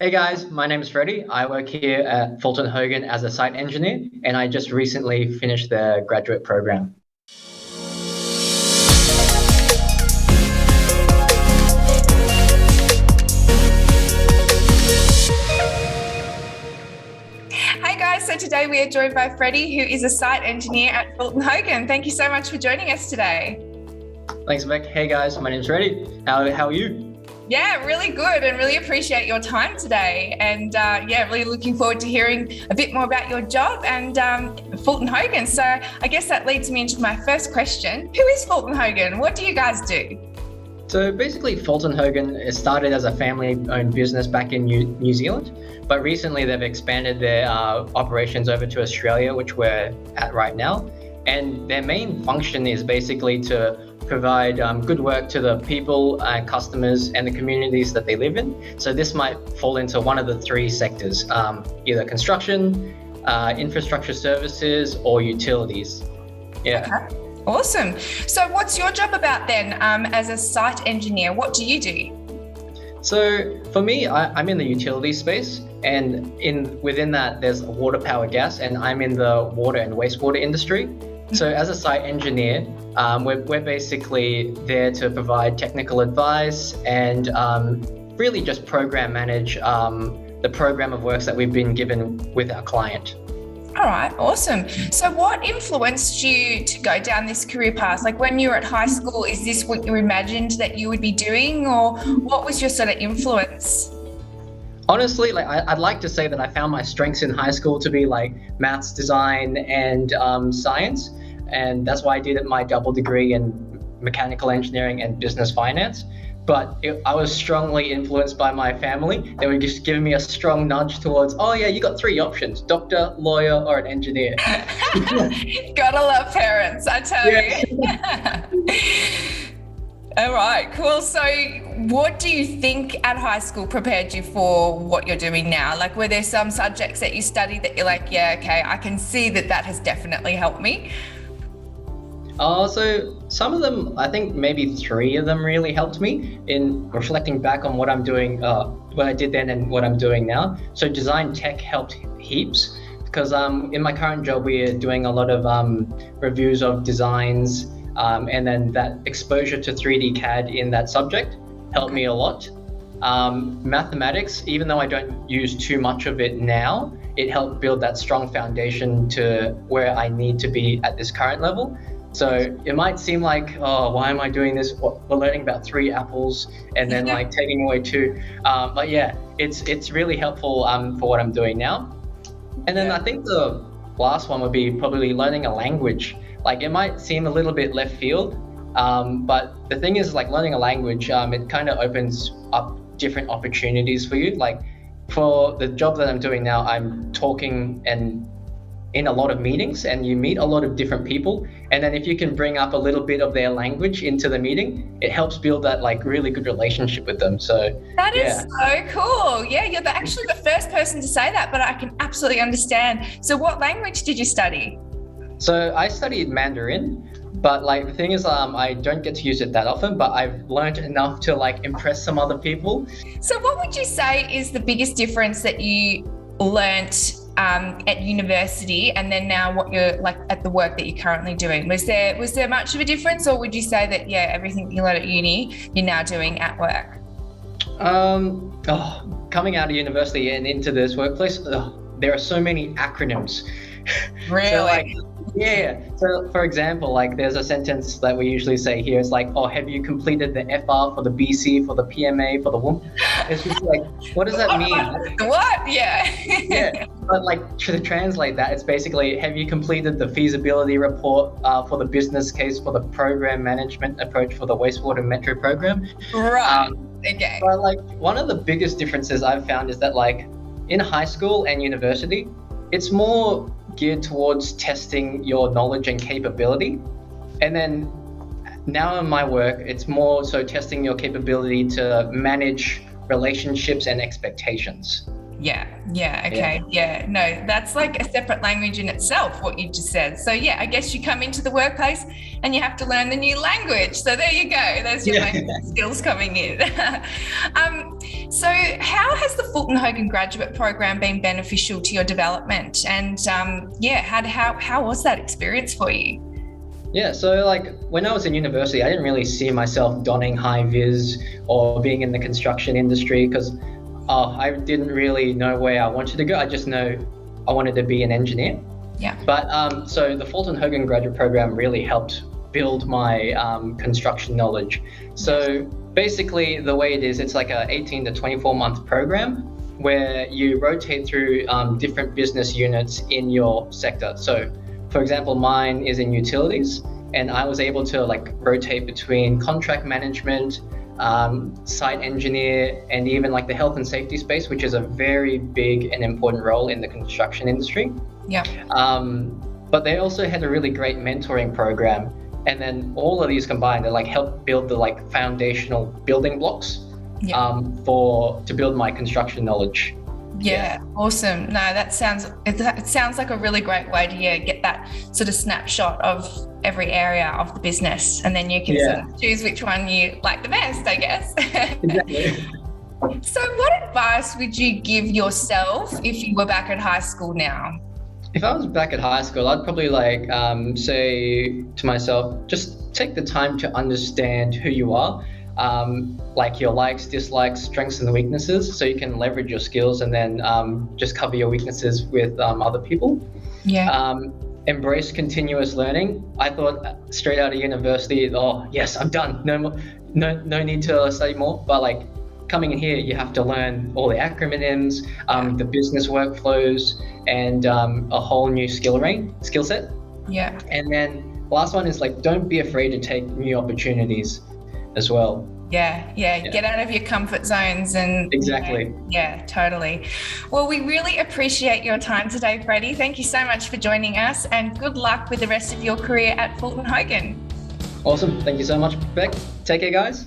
Hey guys, my name is Freddie. I work here at Fulton Hogan as a site engineer, and I just recently finished the graduate program. Hey guys, so today we are joined by Freddie, who is a site engineer at Fulton Hogan. Thank you so much for joining us today. Thanks, Beck. Hey guys, my name is Freddie. How are you? Yeah, really good, and really appreciate your time today. And really looking forward to hearing a bit more about your job and Fulton Hogan. So I guess that leads me into my first question. Who is Fulton Hogan? What do you guys do? So basically, Fulton Hogan started as a family-owned business back in New Zealand, but recently they've expanded their operations over to Australia, which we're at right now. And their main function is basically to provide good work to the people and customers and the communities that they live in. So this might fall into one of the three sectors, either construction, infrastructure services, or utilities. Yeah. Okay. Awesome. So what's your job about then as a site engineer? What do you do? So for me, I'm in the utility space, and within that, there's water, power, gas, and I'm in the water and wastewater industry. So as a site engineer, we're basically there to provide technical advice and really just program manage the program of works that we've been given with our client. All right, awesome. So what influenced you to go down this career path? Like when you were at high school, is this what you imagined that you would be doing, or what was your sort of influence? Honestly, I'd like to say that I found my strengths in high school to be like maths, design, and science, and that's why I did my double degree in mechanical engineering and business finance. But I was strongly influenced by my family. They were just giving me a strong nudge towards, oh yeah, you got three options: doctor, lawyer, or an engineer. Gotta love parents, I tell you. All right, cool. So what do you think at high school prepared you for what you're doing now? Like, were there some subjects that you studied that you're like, yeah, okay, I can see that has definitely helped me? So some of them, I think maybe three of them really helped me in reflecting back on what I'm doing, what I did then and what I'm doing now. So design tech helped heaps because in my current job, we're doing a lot of reviews of designs, and then that exposure to 3D CAD in that subject helped me a lot. Mathematics, even though I don't use too much of it now, it helped build that strong foundation to where I need to be at this current level. So it might seem like, oh, why am I doing this? We're learning about three apples and then like taking away two. But yeah, it's really helpful for what I'm doing now. And then I think the last one would be probably learning a language. Like it might seem a little bit left field, but the thing is like learning a language, it kind of opens up different opportunities for you. Like for the job that I'm doing now, I'm talking and in a lot of meetings, and you meet a lot of different people, and then if you can bring up a little bit of their language into the meeting, it helps build that like really good relationship with them. So that is so cool. Yeah, you're actually the first person to say that, but I can absolutely understand. So what language did you study? So I studied Mandarin, but like the thing is I don't get to use it that often, but I've learned enough to like impress some other people. So what would you say is the biggest difference that you learnt at university and then now what you're like at the work that you're currently doing? Was there much of a difference, or would you say that everything you learned at uni you're now doing at work? Coming out of university and into this workplace, there are so many acronyms. Really? So for example, like there's a sentence that we usually say here. It's like, oh, have you completed the FR for the BC, for the PMA, for the WOMP? It's just like, what does that mean? What? Yeah. Yeah. But like to translate that, it's basically, have you completed the feasibility report for the business case for the program management approach for the wastewater metro program? Right. Okay. But like one of the biggest differences I've found is that like in high school and university, it's more geared towards testing your knowledge and capability. And then now in my work, it's more so testing your capability to manage relationships and expectations. Yeah. Okay. Yeah. No, that's like a separate language in itself, what you just said. So yeah, I guess you come into the workplace and you have to learn the new language. So there you go. There's your language skills coming in. So how has the Fulton Hogan graduate program been beneficial to your development? And how was that experience for you? Yeah, so like when I was in university, I didn't really see myself donning high vis or being in the construction industry because I didn't really know where I wanted to go. I just know I wanted to be an engineer. Yeah. But so the Fulton Hogan graduate program really helped build my construction knowledge. So basically the way it is, it's like a 18 to 24 month program where you rotate through different business units in your sector. So for example, mine is in utilities, and I was able to like rotate between contract management, site engineer, and even like the health and safety space, which is a very big and important role in the construction industry. Yeah. But they also had a really great mentoring program, and then all of these combined, they like help build the like foundational building blocks to build my construction knowledge. Yeah, awesome. No, it sounds like a really great way to get that sort of snapshot of every area of the business, and then you can sort of choose which one you like the best, I guess. Exactly. So what advice would you give yourself if you were back at high school now? If I was back at high school, I'd probably like say to myself, just take the time to understand who you are. Like your likes, dislikes, strengths and weaknesses, so you can leverage your skills and then just cover your weaknesses with other people. Embrace continuous learning. I thought straight out of university, oh yes, I'm done, no need to study more, but like coming in here you have to learn all the acronyms, the business workflows, and a whole new skill set. And then the last one is like, don't be afraid to take new opportunities as well. Yeah. Get out of your comfort zones and exactly. Yeah, totally. Well, we really appreciate your time today, Freddie. Thank you so much for joining us, and good luck with the rest of your career at Fulton Hogan. Awesome. Thank you so much, Beck. Take care, guys.